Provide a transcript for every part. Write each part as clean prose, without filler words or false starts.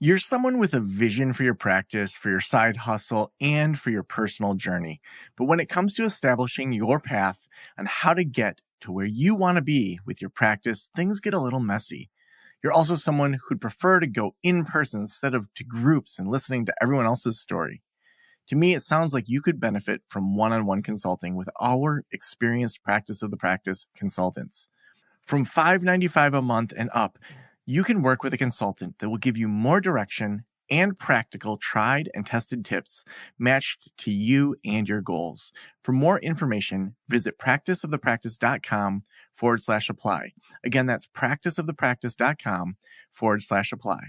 You're someone with a vision for your practice, for your side hustle, and for your personal journey. But when it comes to establishing your path on how to get to where you want to be with your practice, things get a little messy. You're also someone who'd prefer to go in person instead of to groups and listening to everyone else's story. To me, it sounds like you could benefit from one-on-one consulting with our experienced practice of the practice consultants. From $5.95 a month and up, you can work with a consultant that will give you more direction and practical tried and tested tips matched to you and your goals. For more information, visit practiceofthepractice.com/apply. Again, that's practiceofthepractice.com/apply.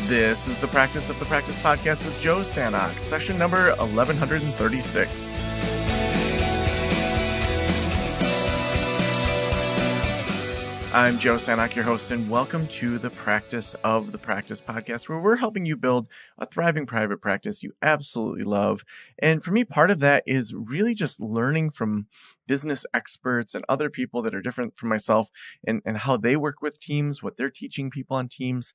This is the Practice of the Practice podcast with Joe Sanok, session number 1136. I'm Joe Sanok, your host, and welcome to the Practice of the Practice podcast, where we're helping you build a thriving private practice you absolutely love. And for me, part of that is really just learning from business experts and other people that are different from myself and how they work with teams, what they're teaching people on teams.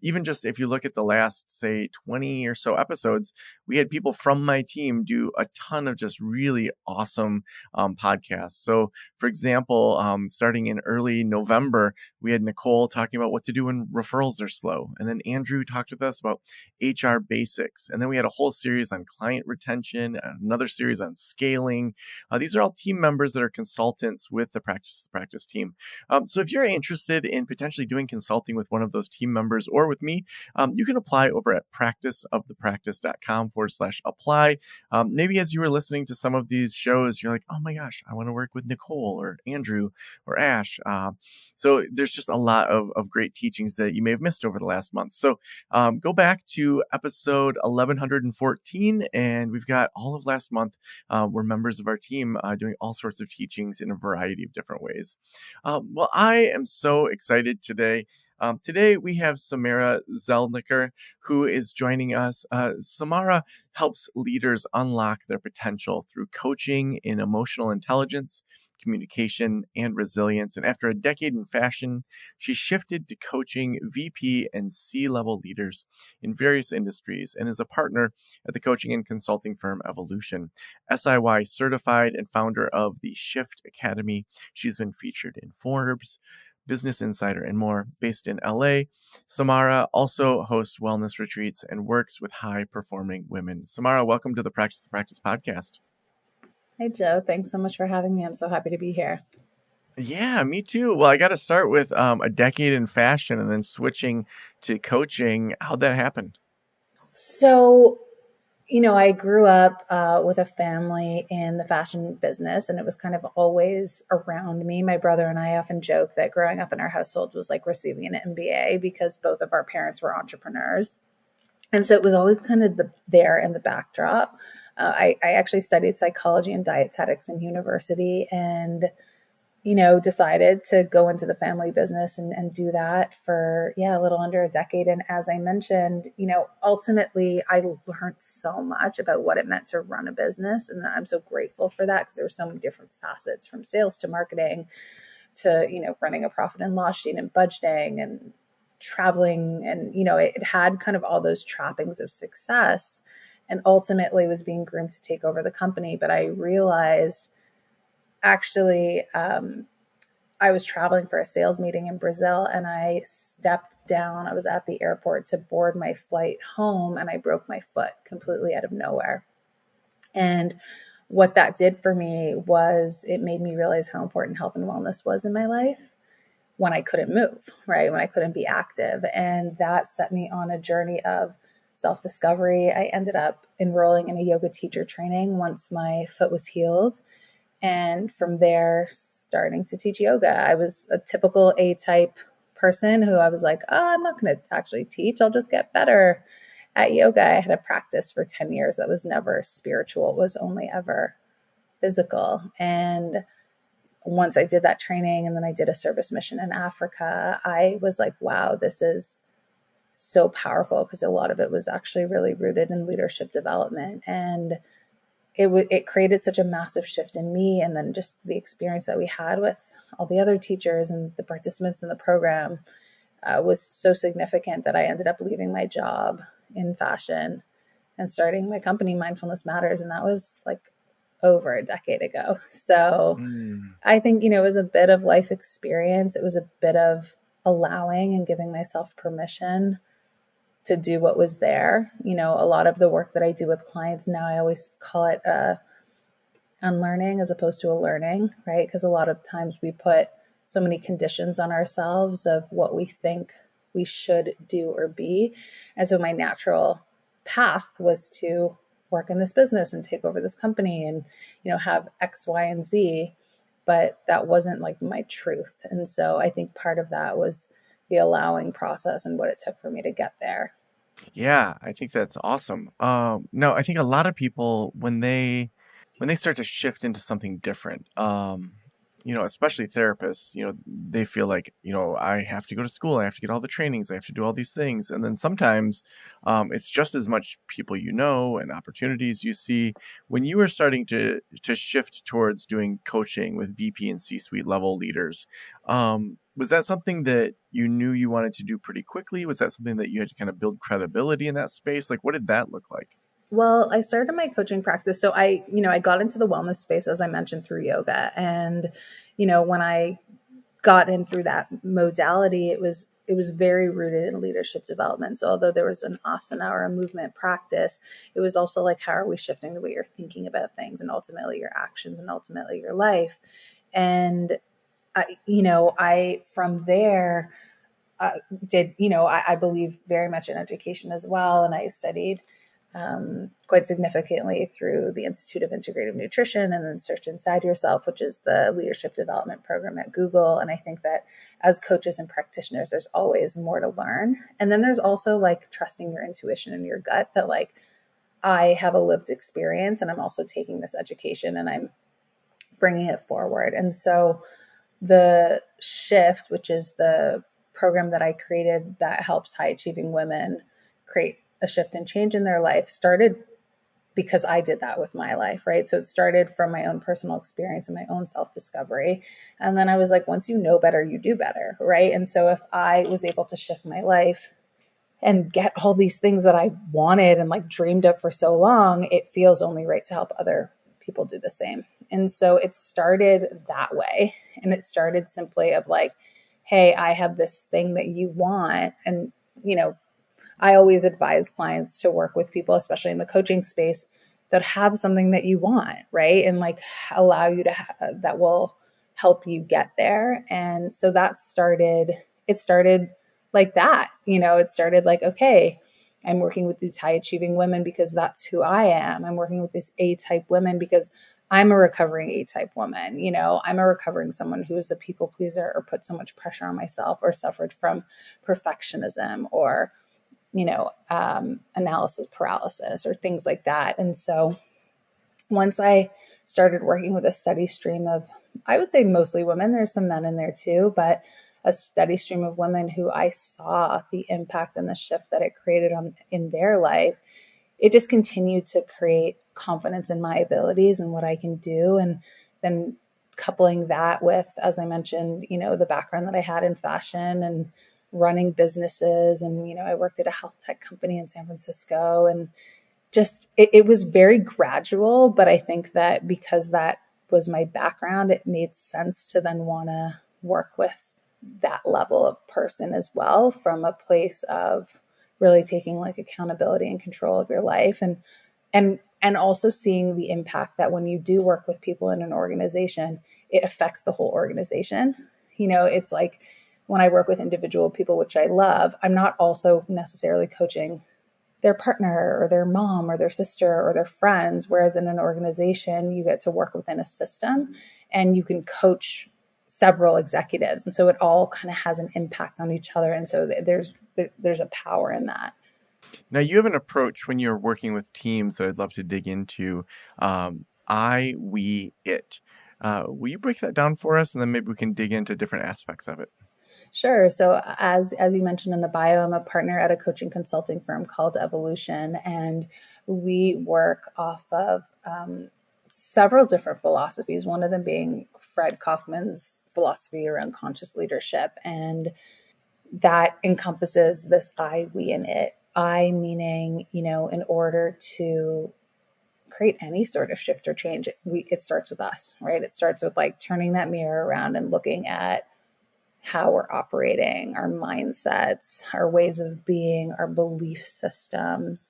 Even just if you look at the last, say, 20 or so episodes, we had people from my team do a ton of just really awesome podcasts. So, for example, starting in early November, we had Nicole talking about what to do when referrals are slow. And then Andrew talked with us about HR basics. And then we had a whole series on client retention, another series on scaling. These are all team members that are consultants with the practice team. So if you're interested in potentially doing consulting with one of those team members or with me, you can apply over at practiceofthepractice.com/apply. Maybe as you were listening to some of these shows, you're like, oh my gosh, I want to work with Nicole or Andrew or Ash. So there's just a lot of great teachings that you may have missed over the last month. So go back to episode 1114, and we've got all of last month were members of our team doing all sorts of teachings in a variety of different ways. Well, I am so excited today. Today we have Samara Zelniker, who is joining us. Samara helps leaders unlock their potential through coaching in emotional intelligence, communication, and resilience. And after a decade in fashion, she shifted to coaching VP and C-level leaders in various industries and is a partner at the coaching and consulting firm Evolution. SIY certified and founder of the Shift Academy. She's been featured in Forbes, Business Insider, and more. Based in LA, Samara also hosts wellness retreats and works with high-performing women. Samara, welcome to the Practice podcast. Hey, Joe. Thanks so much for having me. I'm so happy to be here. Yeah, me too. Well, I got to start with a decade in fashion and then switching to coaching. How'd that happen? So, I grew up with a family in the fashion business, and it was kind of always around me. My brother and I often joke that growing up in our household was like receiving an MBA because both of our parents were entrepreneurs. And so it was always kind of there in the backdrop. I actually studied psychology and dietetics in university and, decided to go into the family business and do that for, a little under a decade. And as I mentioned, ultimately I learned so much about what it meant to run a business. And I'm so grateful for that because there were so many different facets from sales to marketing to, running a profit and loss sheet and budgeting and traveling. And, it had kind of all those trappings of success and ultimately was being groomed to take over the company. But I realized actually, I was traveling for a sales meeting in Brazil and I stepped down. I was at the airport to board my flight home and I broke my foot completely out of nowhere. And what that did for me was it made me realize how important health and wellness was in my life when I couldn't move, right? When I couldn't be active. And that set me on a journey of self-discovery. I ended up enrolling in a yoga teacher training once my foot was healed. And from there, starting to teach yoga. I was a typical A-type person who I was like, I'm not going to actually teach. I'll just get better at yoga. I had a practice for 10 years that was never spiritual. It was only ever physical. And once I did that training and then I did a service mission in Africa, I was like, wow, this is so powerful because a lot of it was actually really rooted in leadership development. And it created such a massive shift in me. And then just the experience that we had with all the other teachers and the participants in the program was so significant that I ended up leaving my job in fashion and starting my company, Mindfulness Matters. And that was like over a decade ago. So Mm. I think, it was a bit of life experience. It was a bit of allowing and giving myself permission to do what was there. A lot of the work that I do with clients now, I always call it unlearning as opposed to a learning, right? Because a lot of times we put so many conditions on ourselves of what we think we should do or be. And so my natural path was to work in this business and take over this company and, have X, Y, and Z. But that wasn't like my truth. And so I think part of that was the allowing process and what it took for me to get there. Yeah, I think that's awesome. No, I think a lot of people when they start to shift into something different, especially therapists, they feel like, I have to go to school, I have to get all the trainings, I have to do all these things, and then sometimes, it's just as much people and opportunities you see. When you were starting to shift towards doing coaching with VP and C-suite level leaders, was that something that you knew you wanted to do pretty quickly? Was that something that you had to kind of build credibility in that space? Like, what did that look like? Well, I started my coaching practice. So I got into the wellness space, as I mentioned, through yoga. And, when I got in through that modality, it was very rooted in leadership development. So although there was an asana or a movement practice, it was also like, how are we shifting the way you're thinking about things and ultimately your actions and ultimately your life? And I from there did, I believe very much in education as well. And I studied quite significantly through the Institute of Integrative Nutrition and then Search Inside Yourself, which is the leadership development program at Google. And I think that as coaches and practitioners, there's always more to learn. And then there's also like trusting your intuition and your gut that like, I have a lived experience and I'm also taking this education and I'm bringing it forward. And so the shift, which is the program that I created that helps high achieving women create a shift and change in their life, started because I did that with my life, right? So it started from my own personal experience and my own self discovery. And then I was like, once you know better, you do better, right? And so if I was able to shift my life and get all these things that I wanted and like dreamed of for so long, it feels only right to help other people do the same. And so it started that way. And it started simply of like, hey, I have this thing that you want. And, I always advise clients to work with people, especially in the coaching space, that have something that you want, right? And like allow you to, that will help you get there. And so it started like that. It started like, okay, I'm working with these high achieving women because that's who I am. I'm working with these A type women because I'm a recovering A type woman. I'm a recovering someone who is a people pleaser or put so much pressure on myself or suffered from perfectionism or analysis paralysis or things like that. And so once I started working with a steady stream of, I would say mostly women, there's some men in there too, but a steady stream of women who I saw the impact and the shift that it created in their life, it just continued to create confidence in my abilities and what I can do. And then coupling that with, as I mentioned, the background that I had in fashion and running businesses. And, I worked at a health tech company in San Francisco and just, it was very gradual. But I think that because that was my background, it made sense to then want to work with that level of person as well from a place of really taking like accountability and control of your life and also seeing the impact that when you do work with people in an organization, it affects the whole organization. It's like when I work with individual people, which I love, I'm not also necessarily coaching their partner or their mom or their sister or their friends. Whereas in an organization, you get to work within a system and you can coach several executives. And so it all kind of has an impact on each other. And so there's a power in that. Now, you have an approach when you're working with teams that I'd love to dig into. I, we, it. Will you break that down for us, and then maybe we can dig into different aspects of it? Sure. So as you mentioned in the bio, I'm a partner at a coaching consulting firm called Evolution, and we work off of several different philosophies, one of them being Fred Kaufman's philosophy around conscious leadership. And that encompasses this I, we, and it. I meaning, in order to create any sort of shift or change, it starts with us, right? It starts with like turning that mirror around and looking at how we're operating, our mindsets, our ways of being, our belief systems,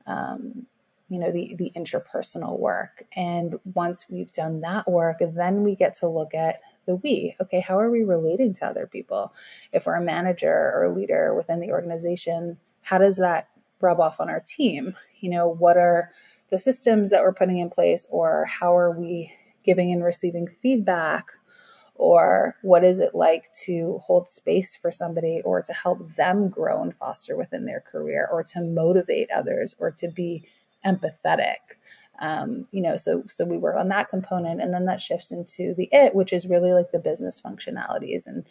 um, the interpersonal work. And once we've done that work, then we get to look at the we. Okay, how are we relating to other people? If we're a manager or a leader within the organization, how does that rub off on our team? What are the systems that we're putting in place, or how are we giving and receiving feedback? Or what is it like to hold space for somebody, or to help them grow and foster within their career, or to motivate others, or to be empathetic? So we work on that component, and then that shifts into the it, which is really like the business functionalities. And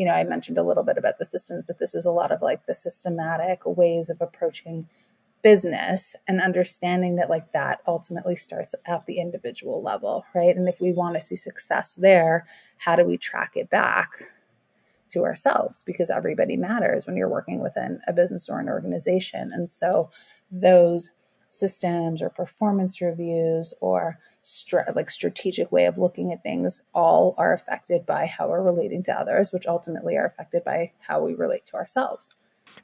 I mentioned a little bit about the systems, but this is a lot of like the systematic ways of approaching business, and understanding that like that ultimately starts at the individual level, right? And if we want to see success there, how do we track it back to ourselves? Because everybody matters when you're working within a business or an organization. And so those systems or performance reviews or strategic way of looking at things all are affected by how we're relating to others, which ultimately are affected by how we relate to ourselves.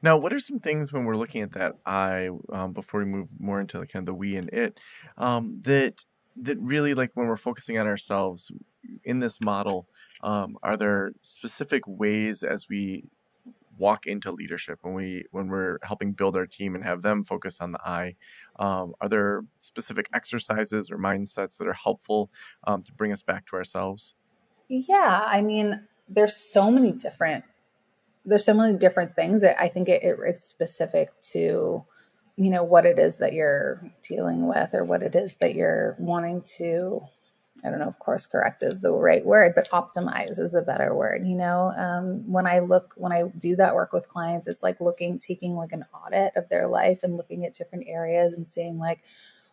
Now, what are some things when we're looking at that I, before we move more into like kind of the we and it, that really, like when we're focusing on ourselves in this model, are there specific ways as we walk into leadership, when we're helping build our team and have them focus on the I, are there specific exercises or mindsets that are helpful to bring us back to ourselves? Yeah, I mean, there's so many different things that I think it's specific to, what it is that you're dealing with, or what it is that you're wanting to, I don't know, of course, correct is the right word, but optimize is a better word. When I do that work with clients, it's like taking like an audit of their life and looking at different areas and seeing like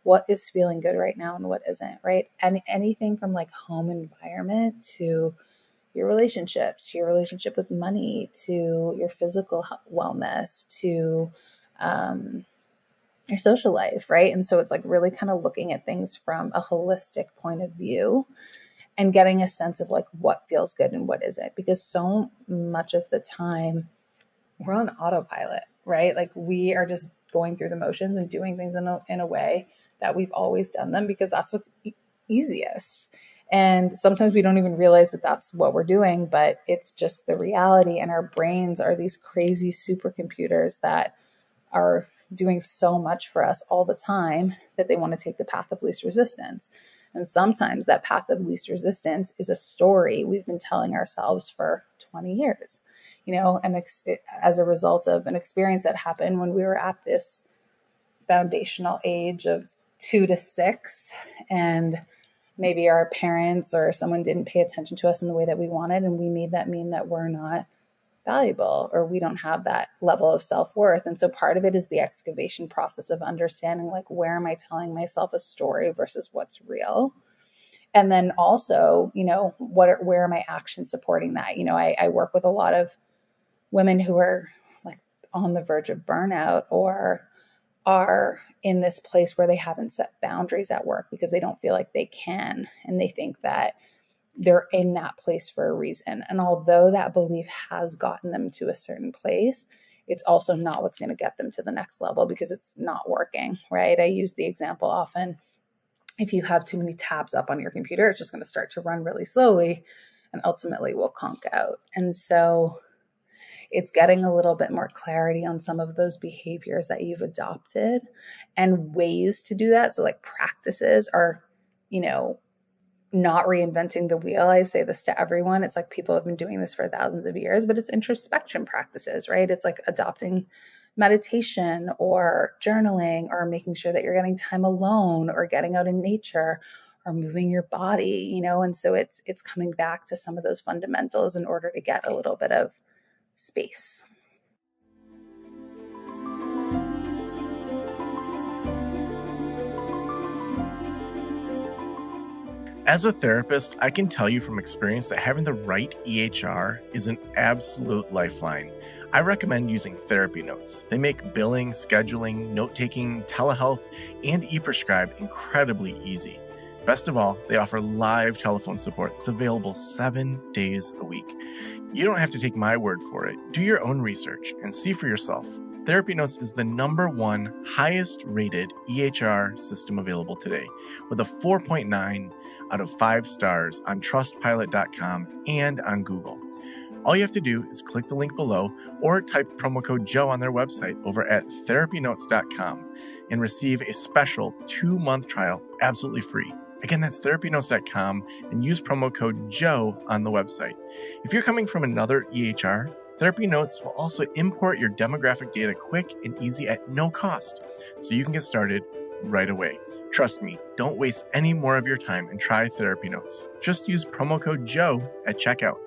what is feeling good right now and what isn't, right? And anything from like home environment to your relationships, to your relationship with money, to your physical wellness, to um, your social life, right? And so it's like really kind of looking at things from a holistic point of view and getting a sense of like what feels good and what isn't. Because so much of the time we're on autopilot, right? Like we are just going through the motions and doing things in a way that we've always done them because that's what's easiest. And sometimes we don't even realize that that's what we're doing, but it's just the reality. And our brains are these crazy supercomputers that are doing so much for us all the time that they want to take the path of least resistance. And sometimes that path of least resistance is a story we've been telling ourselves for 20 years, and as a result of an experience that happened when we were at this foundational age of 2 to 6, and maybe our parents or someone didn't pay attention to us in the way that we wanted, and we made that mean that we're not valuable or we don't have that level of self-worth. And so part of it is the excavation process of understanding like where am I telling myself a story versus what's real. And then also, where are my actions supporting that? I work with a lot of women who are like on the verge of burnout, or are in this place where they haven't set boundaries at work because they don't feel like they can, and they think that they're in that place for a reason. And although that belief has gotten them to a certain place, it's also not what's going to get them to the next level because it's not working, right? I use the example often. If you have too many tabs up on your computer, it's just going to start to run really slowly and ultimately will conk out. And so it's getting a little bit more clarity on some of those behaviors that you've adopted and ways to do that. So like practices are, not reinventing the wheel. I say this to everyone. It's like people have been doing this for thousands of years, but it's introspection practices, right? It's like adopting meditation or journaling, or making sure that you're getting time alone, or getting out in nature, or moving your body, and so it's coming back to some of those fundamentals in order to get a little bit of space. As a therapist, I can tell you from experience that having the right EHR is an absolute lifeline. I recommend using therapy notes. They make billing, scheduling, note taking, telehealth, and e prescribe incredibly easy. Best of all, they offer live telephone support that's available 7 days a week. You don't have to take my word for it. Do your own research and see for yourself. Therapy Notes is the #1 highest rated EHR system available today, with a 4.9 out of 5 stars on trustpilot.com and on Google. All you have to do is click the link below or type promo code Joe on their website over at therapynotes.com and receive a special 2-month trial absolutely free. Again, that's therapynotes.com and use promo code Joe on the website. If you're coming from another EHR, Therapy Notes will also import your demographic data quick and easy at no cost, so you can get started right away. Trust me, don't waste any more of your time and try Therapy Notes. Just use promo code Joe at checkout.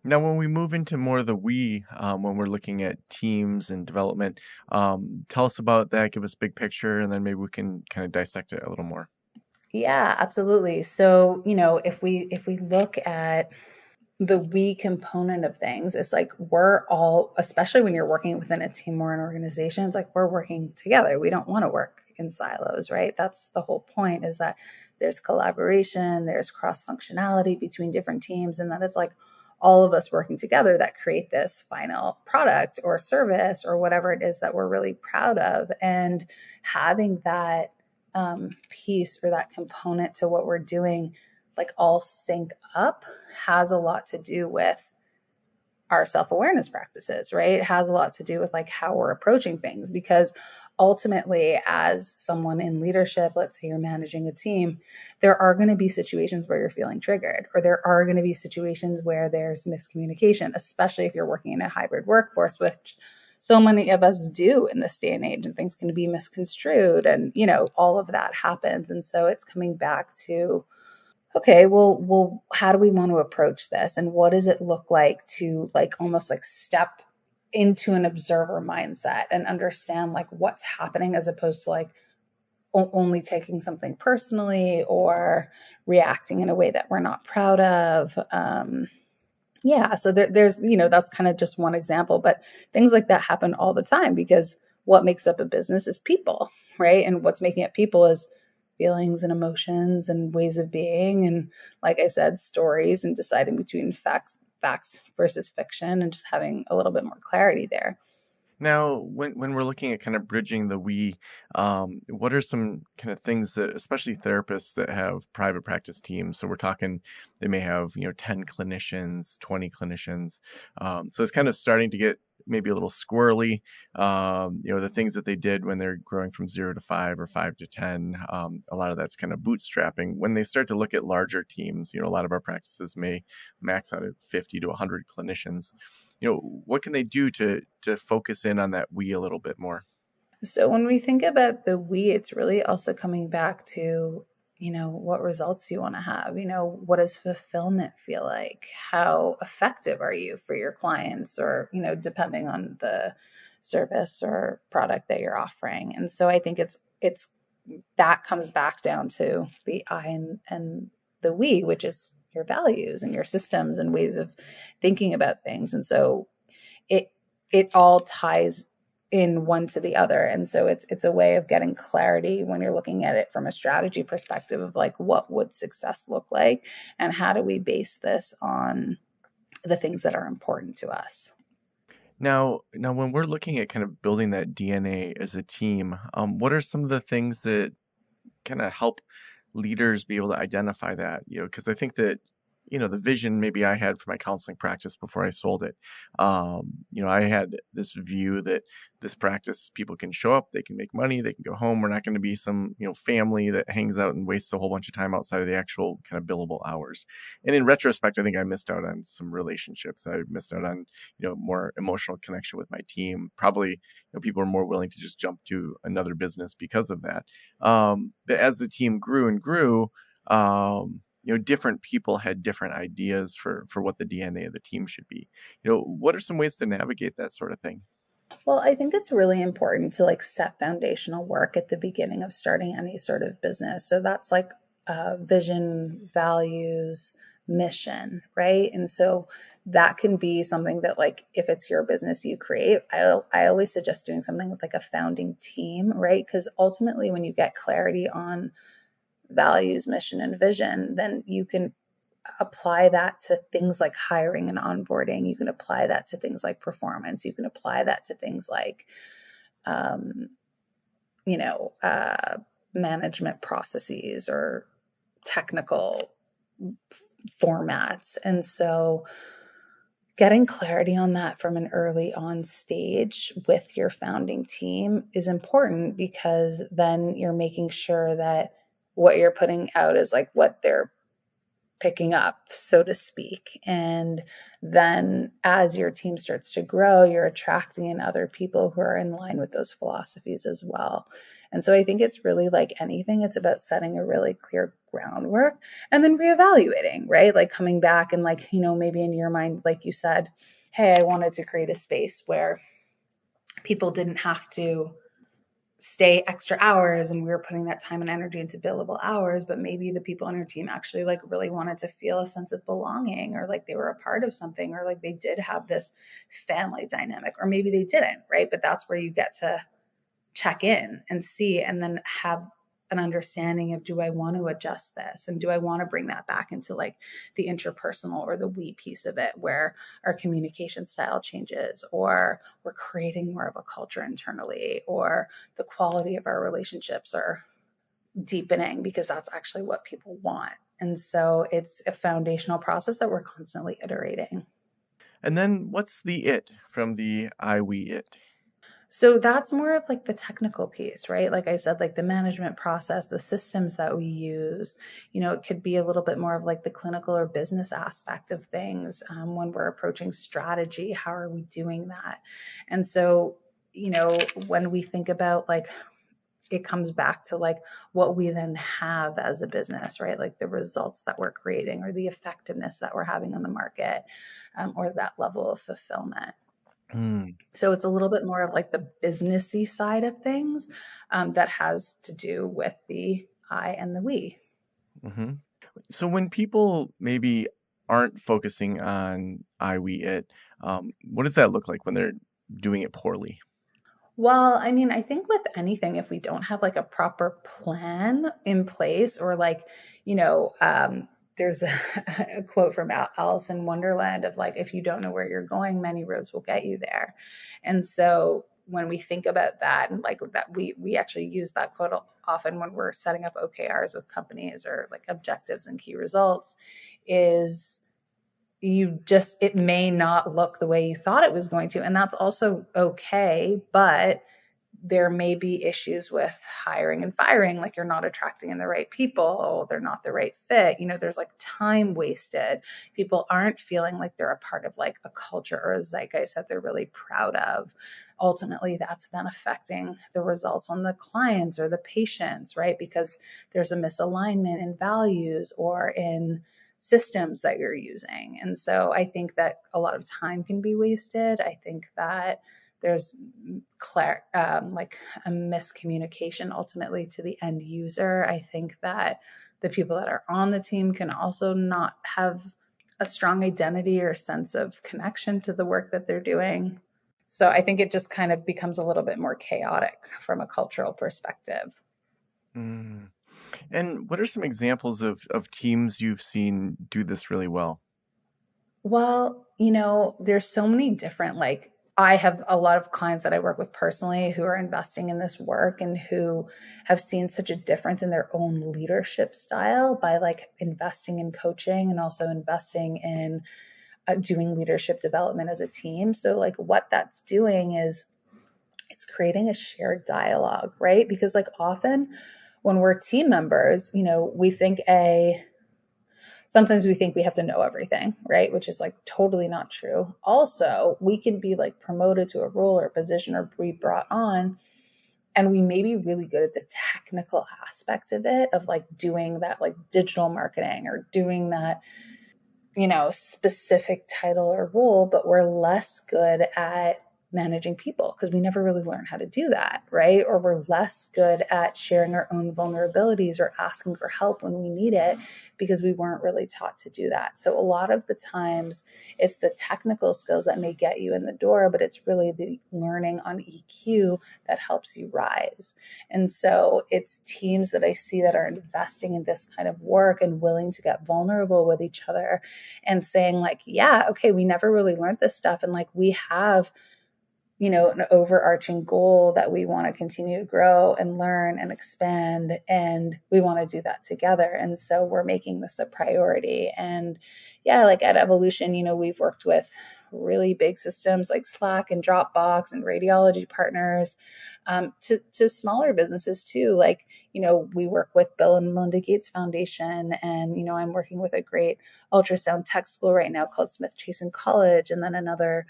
Now, when we move into more of the we, when we're looking at teams and development, tell us about that. Give us a big picture, and then maybe we can kind of dissect it a little more. Yeah, absolutely. So, if we look at the we component of things, it's like we're all, especially when you're working within a team or an organization, it's like we're working together. We don't want to work in silos, right? That's the whole point, is that there's collaboration, there's cross functionality between different teams, and that it's like all of us working together that create this final product or service or whatever it is that we're really proud of. And having that piece or that component to what we're doing like all sync up has a lot to do with our self-awareness practices, right? It has a lot to do with like how we're approaching things, because ultimately, as someone in leadership, let's say you're managing a team, there are going to be situations where you're feeling triggered, or there are going to be situations where there's miscommunication, especially if you're working in a hybrid workforce, which so many of us do in this day and age, and things can be misconstrued, and all of that happens. And so it's coming back to, okay, well, how do we want to approach this? And what does it look like to like almost like step into an observer mindset and understand like what's happening, as opposed to like only taking something personally or reacting in a way that we're not proud of. Yeah, so there's, that's kind of just one example, but things like that happen all the time, because what makes up a business is people, right? And what's making up people is feelings and emotions and ways of being, and like I said, stories, and deciding between facts versus fiction, and just having a little bit more clarity there. Now, when we're looking at kind of bridging the we, what are some kind of things that, especially therapists that have private practice teams, so we're talking, they may have 10 clinicians, 20 clinicians, so it's kind of starting to get maybe a little squirrely. The things that they did when they're growing from 0 to 5 or 5 to 10, a lot of that's kind of bootstrapping. When they start to look at larger teams, a lot of our practices may max out at 50 to 100 clinicians. What can they do to focus in on that we a little bit more? So when we think about the we, it's really also coming back to, what results you want to have? What does fulfillment feel like? How effective are you for your clients, or, depending on the service or product that you're offering? And so I think it's that comes back down to the I and the we, which is your values and your systems and ways of thinking about things. And so it it all ties in one to the other. And so it's a way of getting clarity when you're looking at it from a strategy perspective of like, what would success look like, and how do we base this on the things that are important to us? Now, when we're looking at kind of building that DNA as a team, what are some of the things that kind of help leaders be able to identify that? Because I think that the vision maybe I had for my counseling practice before I sold it. I had this view that this practice, people can show up, they can make money, they can go home. We're not going to be some family that hangs out and wastes a whole bunch of time outside of the actual kind of billable hours. And in retrospect, I think I missed out on some relationships. I missed out on more emotional connection with my team. Probably people are more willing to just jump to another business because of that. But as the team grew and grew, different people had different ideas for what the DNA of the team should be. What are some ways to navigate that sort of thing? Well, I think it's really important to like set foundational work at the beginning of starting any sort of business. So that's like vision, values, mission, right? And so that can be something that, like, if it's your business you create, I always suggest doing something with like a founding team, right? Because ultimately, when you get clarity on values, mission, and vision, then you can apply that to things like hiring and onboarding. You can apply that to things like performance. You can apply that to things like, um, you know, management processes or technical formats. And so getting clarity on that from an early on stage with your founding team is important, because then you're making sure that what you're putting out is like what they're picking up, so to speak. And then as your team starts to grow, you're attracting in other people who are in line with those philosophies as well. And so I think it's really like anything, it's about setting a really clear groundwork and then reevaluating, right? Like coming back and, like, maybe in your mind, like you said, hey, I wanted to create a space where people didn't have to stay extra hours, and we were putting that time and energy into billable hours, but maybe the people on your team actually like really wanted to feel a sense of belonging, or like they were a part of something, or like they did have this family dynamic, or maybe they didn't, right? But that's where you get to check in and see, and then have an understanding of, do I want to adjust this, and do I want to bring that back into like the interpersonal or the we piece of it, where our communication style changes, or we're creating more of a culture internally, or the quality of our relationships are deepening because that's actually what people want. And so it's a foundational process that we're constantly iterating. And then what's the it from the I, we, it? So that's more of like the technical piece, right? Like I said, like the management process, the systems that we use, it could be a little bit more of like the clinical or business aspect of things. When we're approaching strategy, how are we doing that? And so, when we think about like, it comes back to like what we then have as a business, right? Like the results that we're creating, or the effectiveness that we're having on the market, or that level of fulfillment. Mm. So it's a little bit more of like the businessy side of things, that has to do with the I and the we. Hmm. So when people maybe aren't focusing on I, we, it, what does that look like when they're doing it poorly? Well, I mean, I think with anything, if we don't have like a proper plan in place, or like, there's a quote from Alice in Wonderland of like, if you don't know where you're going, many roads will get you there. And so when we think about that, and like that, we actually use that quote often when we're setting up OKRs with companies, or like objectives and key results, is it may not look the way you thought it was going to. And that's also okay. But there may be issues with hiring and firing, like you're not attracting in the right people, they're not the right fit, there's like time wasted, people aren't feeling like they're a part of like a culture or a zeitgeist that they're really proud of. Ultimately, that's then affecting the results on the clients or the patients, right? Because there's a misalignment in values or in systems that you're using. And so I think that a lot of time can be wasted. I think that there's like a miscommunication ultimately to the end user. I think that the people that are on the team can also not have a strong identity or sense of connection to the work that they're doing. So I think it just kind of becomes a little bit more chaotic from a cultural perspective. Mm. And what are some examples of teams you've seen do this really well? Well, there's so many different, like, I have a lot of clients that I work with personally who are investing in this work, and who have seen such a difference in their own leadership style by like investing in coaching, and also investing in doing leadership development as a team. So, like, what that's doing is it's creating a shared dialogue, right? Because, like, often when we're team members, we think sometimes we think we have to know everything, right? Which is like totally not true. Also, we can be like promoted to a role or position, or be brought on, and we may be really good at the technical aspect of it, of like doing that like digital marketing, or doing that, specific title or role, but we're less good at managing people because we never really learn how to do that, right? Or we're less good at sharing our own vulnerabilities or asking for help when we need it because we weren't really taught to do that. So a lot of the times it's the technical skills that may get you in the door, but it's really the learning on EQ that helps you rise. And so it's teams that I see that are investing in this kind of work and willing to get vulnerable with each other and saying like, yeah, okay, we never really learned this stuff. And like we have an overarching goal that we want to continue to grow and learn and expand. And we want to do that together. And so we're making this a priority. And yeah, like at Evolution, we've worked with really big systems like Slack and Dropbox and radiology partners, to smaller businesses too. Like, we work with Bill and Melinda Gates Foundation, and, I'm working with a great ultrasound tech school right now called Smith Chasen College, and then another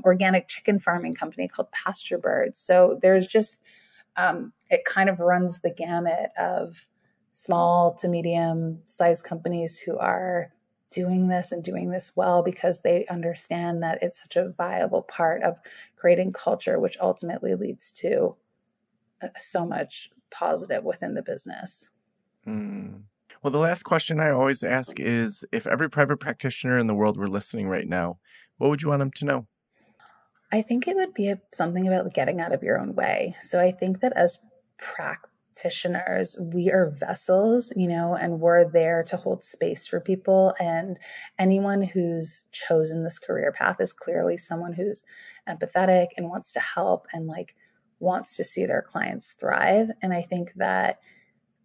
organic chicken farming company called Pasture Birds. So there's just, it kind of runs the gamut of small to medium sized companies who are doing this and doing this well because they understand that it's such a viable part of creating culture, which ultimately leads to so much positive within the business. Well, the last question I always ask is, if every private practitioner in the world were listening right now, what would you want them to know? I think it would be something about getting out of your own way. So I think that as practitioners, we are vessels, and we're there to hold space for people. And anyone who's chosen this career path is clearly someone who's empathetic and wants to help and like wants to see their clients thrive. And I think that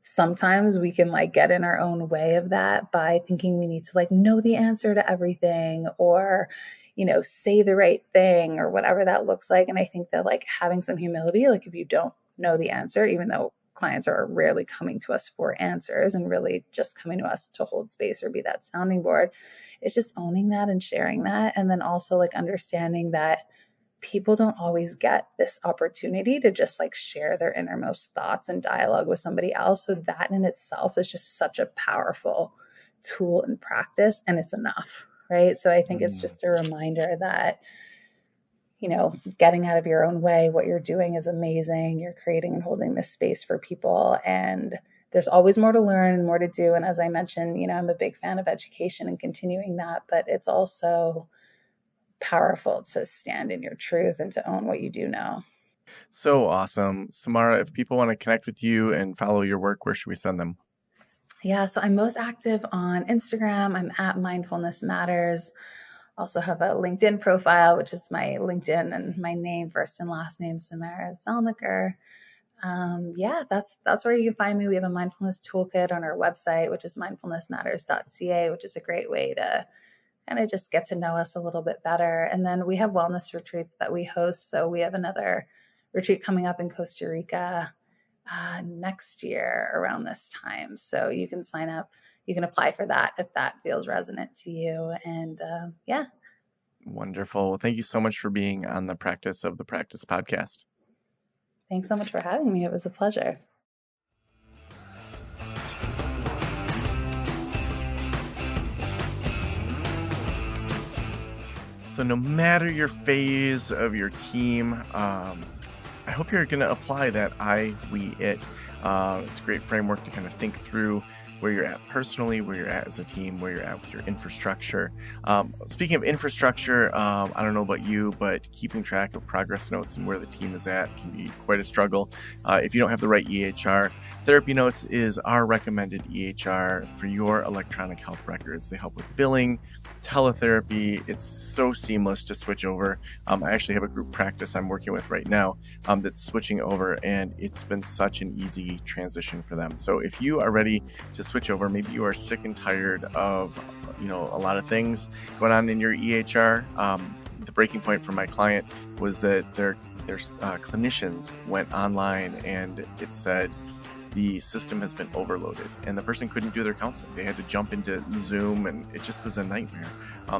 sometimes we can like get in our own way of that by thinking we need to like know the answer to everything or, say the right thing or whatever that looks like. And I think that like having some humility, like if you don't know the answer, even though clients are rarely coming to us for answers and really just coming to us to hold space or be that sounding board, it's just owning that and sharing that. And then also like understanding that people don't always get this opportunity to just like share their innermost thoughts and dialogue with somebody else. So that in itself is just such a powerful tool and practice, and it's enough, right? So I think it's just a reminder that, getting out of your own way, what you're doing is amazing. You're creating and holding this space for people, and there's always more to learn and more to do. And as I mentioned, I'm a big fan of education and continuing that, but it's also powerful to stand in your truth and to own what you do know. So awesome. Samara, if people want to connect with you and follow your work, where should we send them? Yeah, so I'm most active on Instagram. I'm at Mindfulness Matters. Also have a LinkedIn profile, which is my LinkedIn and my name, first and last name, Samara Zelniker. Yeah, that's where you can find me. We have a mindfulness toolkit on our website, which is mindfulnessmatters.ca, which is a great way to kind of just get to know us a little bit better. And then we have wellness retreats that we host. So we have another retreat coming up in Costa Rica next year around this time. So you can sign up, you can apply for that if that feels resonant to you. And yeah. Wonderful. Well, thank you so much for being on the Practice of the Practice podcast. Thanks so much for having me. It was a pleasure. So no matter your phase of your team, I hope you're going to apply that I, we, it. It's a great framework to kind of think through where you're at personally, where you're at as a team, where you're at with your infrastructure. Speaking of infrastructure, I don't know about you, but keeping track of progress notes and where the team is at can be quite a struggle. If you don't have the right EHR, Therapy Notes is our recommended EHR for your electronic health records. They help with billing, teletherapy. It's so seamless to switch over. I actually have a group practice I'm working with right now that's switching over, and it's been such an easy transition for them. So if you are ready to switch over, maybe you are sick and tired of a lot of things going on in your EHR. The breaking point for my client was that their clinicians went online and it said the system has been overloaded and the person couldn't do their counseling. They had to jump into Zoom and it just was a nightmare.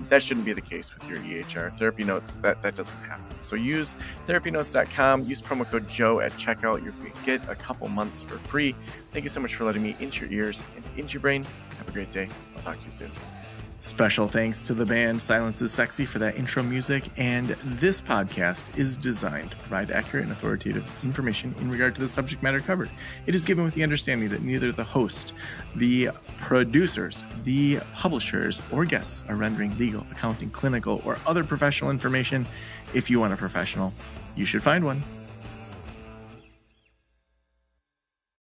That shouldn't be the case with your EHR. Therapy Notes, that doesn't happen. So use therapynotes.com, use promo code Joe at checkout. You get a couple months for free. Thank you so much for letting me into your ears and into your brain. Have a great day. I'll talk to you soon. Special thanks to the band Silence is Sexy for that intro music, and this podcast is designed to provide accurate and authoritative information in regard to the subject matter covered. It is given with the understanding that neither the host, the producers, the publishers, or guests are rendering legal, accounting, clinical, or other professional information. If you want a professional, you should find one.